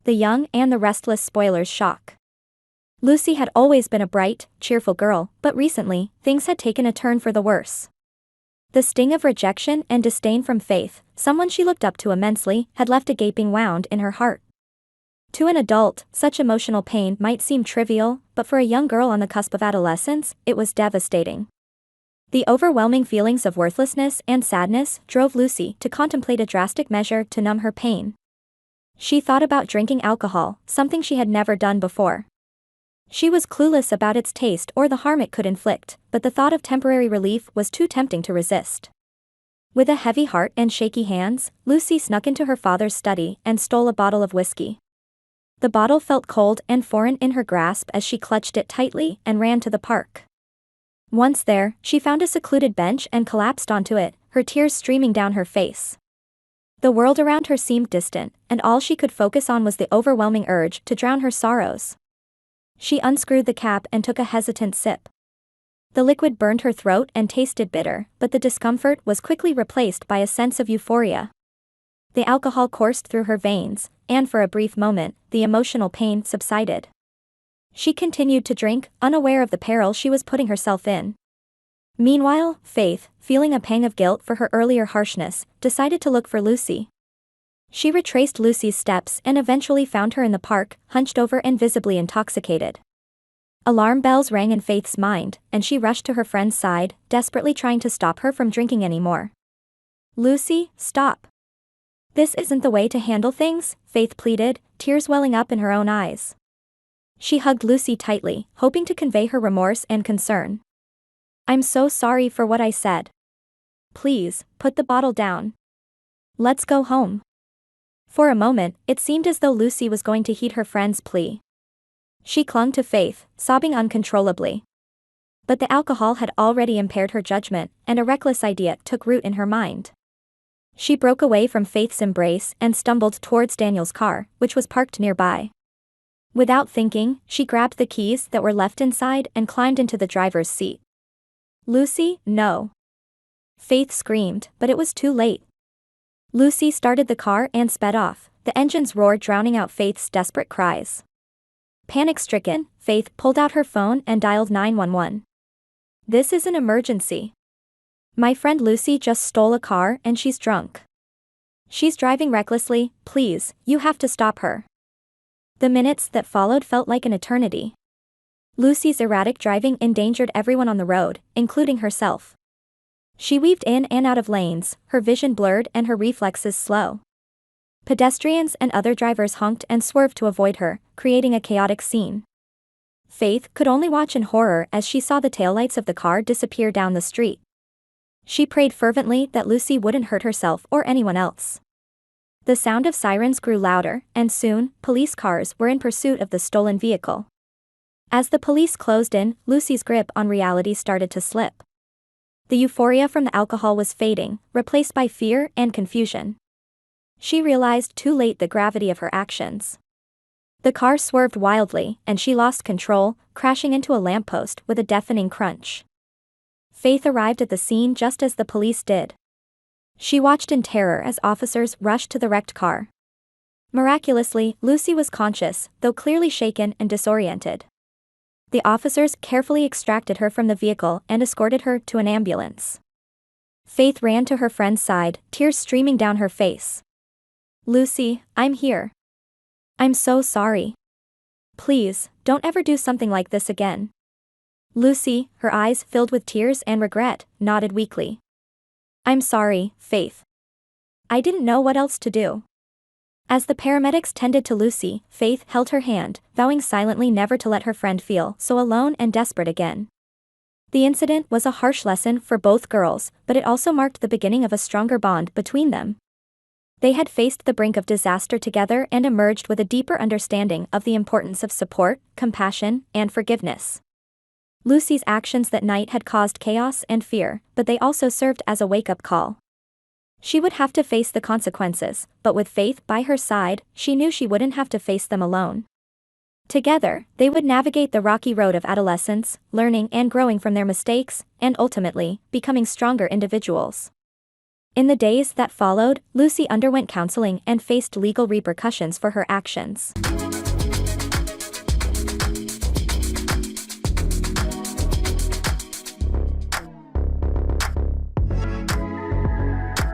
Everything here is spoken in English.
the young and the restless Spoilers shock. Lucy had always been a bright, cheerful girl, but recently, things had taken a turn for the worse. The sting of rejection and disdain from Faith, someone she looked up to immensely, had left a gaping wound in her heart. To an adult, such emotional pain might seem trivial, but for a young girl on the cusp of adolescence, it was devastating. The overwhelming feelings of worthlessness and sadness drove Lucy to contemplate a drastic measure to numb her pain. She thought about drinking alcohol, something she had never done before. She was clueless about its taste or the harm it could inflict, but the thought of temporary relief was too tempting to resist. With a heavy heart and shaky hands, Lucy snuck into her father's study and stole a bottle of whiskey. The bottle felt cold and foreign in her grasp as she clutched it tightly and ran to the park. Once there, she found a secluded bench and collapsed onto it, her tears streaming down her face. The world around her seemed distant, and all she could focus on was the overwhelming urge to drown her sorrows. She unscrewed the cap and took a hesitant sip. The liquid burned her throat and tasted bitter, but the discomfort was quickly replaced by a sense of euphoria. The alcohol coursed through her veins, and for a brief moment, the emotional pain subsided. She continued to drink, unaware of the peril she was putting herself in. Meanwhile, Faith, feeling a pang of guilt for her earlier harshness, decided to look for Lucy. She retraced Lucy's steps and eventually found her in the park, hunched over and visibly intoxicated. Alarm bells rang in Faith's mind, and she rushed to her friend's side, desperately trying to stop her from drinking anymore. "Lucy, stop. This isn't the way to handle things," Faith pleaded, tears welling up in her own eyes. She hugged Lucy tightly, hoping to convey her remorse and concern. "I'm so sorry for what I said. Please, put the bottle down. Let's go home." For a moment, it seemed as though Lucy was going to heed her friend's plea. She clung to Faith, sobbing uncontrollably. But the alcohol had already impaired her judgment, and a reckless idea took root in her mind. She broke away from Faith's embrace and stumbled towards Daniel's car, which was parked nearby. Without thinking, she grabbed the keys that were left inside and climbed into the driver's seat. "Lucy, no." Faith screamed, but it was too late. Lucy started the car and sped off, the engine's roar drowning out Faith's desperate cries. Panic-stricken, Faith pulled out her phone and dialed 911. "This is an emergency. My friend Lucy just stole a car and she's drunk. She's driving recklessly, please, you have to stop her." The minutes that followed felt like an eternity. Lucy's erratic driving endangered everyone on the road, including herself. She weaved in and out of lanes, her vision blurred and her reflexes slow. Pedestrians and other drivers honked and swerved to avoid her, creating a chaotic scene. Faith could only watch in horror as she saw the taillights of the car disappear down the street. She prayed fervently that Lucy wouldn't hurt herself or anyone else. The sound of sirens grew louder, and soon, police cars were in pursuit of the stolen vehicle. As the police closed in, Lucy's grip on reality started to slip. The euphoria from the alcohol was fading, replaced by fear and confusion. She realized too late the gravity of her actions. The car swerved wildly, and she lost control, crashing into a lamppost with a deafening crunch. Faith arrived at the scene just as the police did. She watched in terror as officers rushed to the wrecked car. Miraculously, Lucy was conscious, though clearly shaken and disoriented. The officers carefully extracted her from the vehicle and escorted her to an ambulance. Faith ran to her friend's side, tears streaming down her face. "Lucy, I'm here. I'm so sorry. Please, don't ever do something like this again." Lucy, her eyes filled with tears and regret, nodded weakly. "I'm sorry, Faith. I didn't know what else to do." As the paramedics tended to Lucy, Faith held her hand, vowing silently never to let her friend feel so alone and desperate again. The incident was a harsh lesson for both girls, but it also marked the beginning of a stronger bond between them. They had faced the brink of disaster together and emerged with a deeper understanding of the importance of support, compassion, and forgiveness. Lucy's actions that night had caused chaos and fear, but they also served as a wake-up call. She would have to face the consequences, but with Faith by her side, she knew she wouldn't have to face them alone. Together, they would navigate the rocky road of adolescence, learning and growing from their mistakes, and ultimately, becoming stronger individuals. In the days that followed, Lucy underwent counseling and faced legal repercussions for her actions.